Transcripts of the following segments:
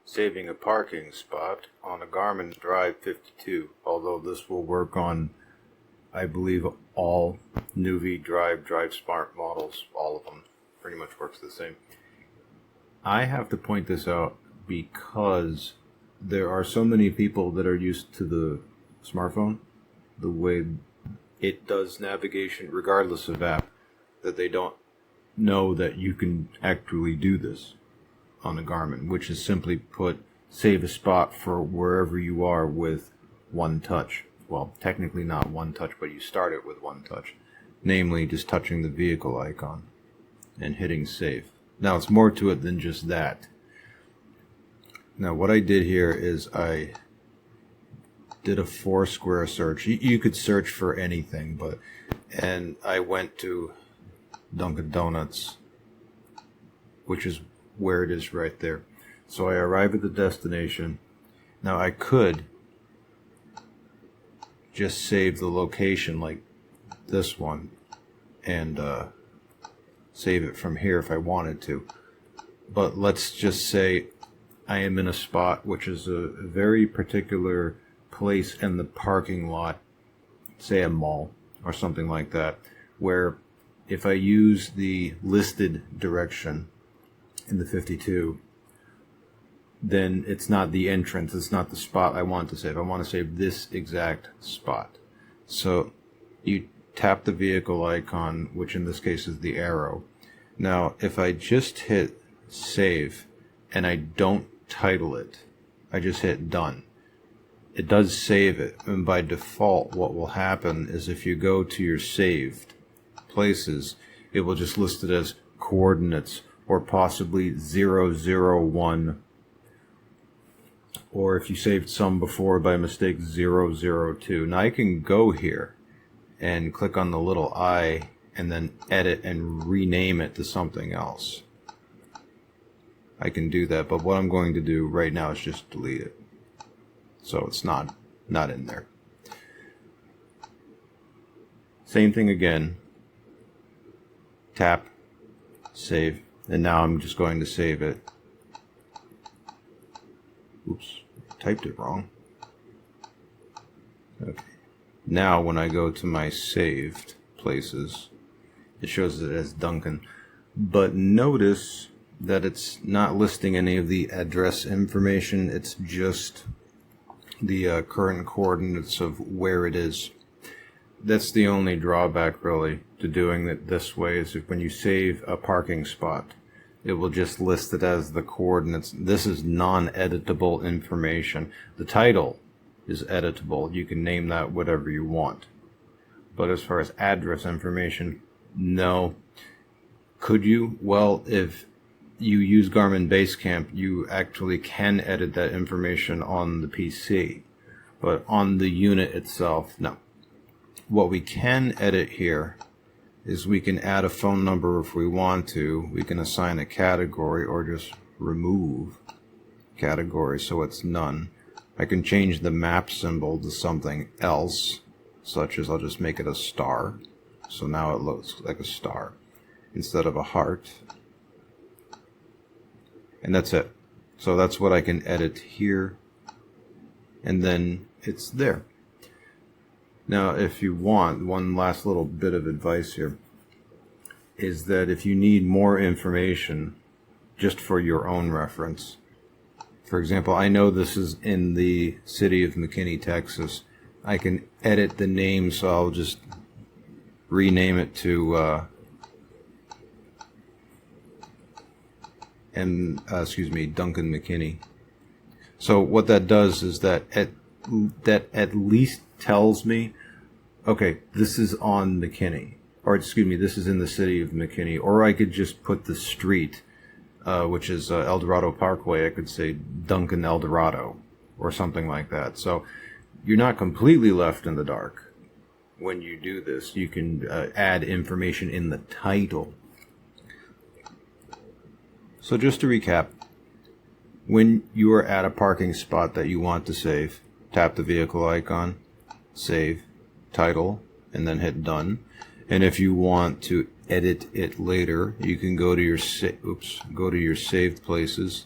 saving a parking spot on a Garmin Drive 52, although this will work on, I believe, all Nuvi Drive Smart models. All of them pretty much works the same. I have to point this out because there are so many people that are used to the smartphone, the way it does navigation regardless of app, that they don't know that you can actually do this on a Garmin, which is simply put, save a spot for wherever you are with one touch. Well, technically not one touch, but you start it with one touch, namely just touching the vehicle icon and hitting save. Now it's more to it than just that. Now what I did here is I did a Foursquare search. You could search for anything, and I went to Dunkin' Donuts, which is where it is right there. So I arrive at the destination. Now I could just save the location like this one and save it from here if I wanted to. But let's just say I am in a spot which is a very particular place in the parking lot, say a mall or something like that, where if I use the listed direction in the 52, then it's not the entrance, it's not the spot I want to save. I want to save this exact spot. So you tap the vehicle icon, which in this case is the arrow. Now if I just hit save and I don't title it, I just hit done, it does save it. And by default what will happen is if you go to your saved places, it will just list it as coordinates or possibly 001, or if you saved some before by mistake 002. Now I can go here and click on the little I and then edit and rename it to something else. I can do that, but what I'm going to do right now is just delete it, so it's not in there. Same thing again, tap save, and now I'm just going to save it. Oops, typed it wrong. Okay, now when I go to my saved places, it shows it as Duncan, but notice that it's not listing any of the address information. It's just the current coordinates of where it is. That's the only drawback really to doing it this way, is if when you save a parking spot, it will just list it as the coordinates. This is non-editable information. The title is editable. You can name that whatever you want. But as far as address information, no. Could you? Well, if you use Garmin Basecamp, you actually can edit that information on the PC. But on the unit itself, no. What we can edit here is we can add a phone number if we want to. We can assign a category or just remove category so it's none. I can change the map symbol to something else, such as I'll just make it a star. So now it looks like a star instead of a heart. And that's it. So that's what I can edit here, and then it's there. Now if you want, one last little bit of advice here is that if you need more information just for your own reference, for example, I know this is in the city of McKinney, Texas, I can edit the name, so I'll just rename it to Duncan McKinney. So what that does is that at least tells me, okay, this is on McKinney, or excuse me, this is in the city of McKinney. Or I could just put the street, which is El Dorado Parkway. I could say Duncan El Dorado or something like that. So you're not completely left in the dark when you do this. You can add information in the title. So just to recap, when you are at a parking spot that you want to save, tap the vehicle icon, save, title, and then hit done. And if you want to edit it later, you can go to your saved places,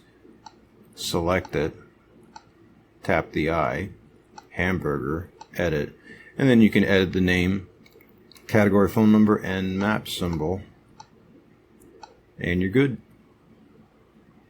select it, tap the I, hamburger, edit, and then you can edit the name, category, phone number, and map symbol, and you're good.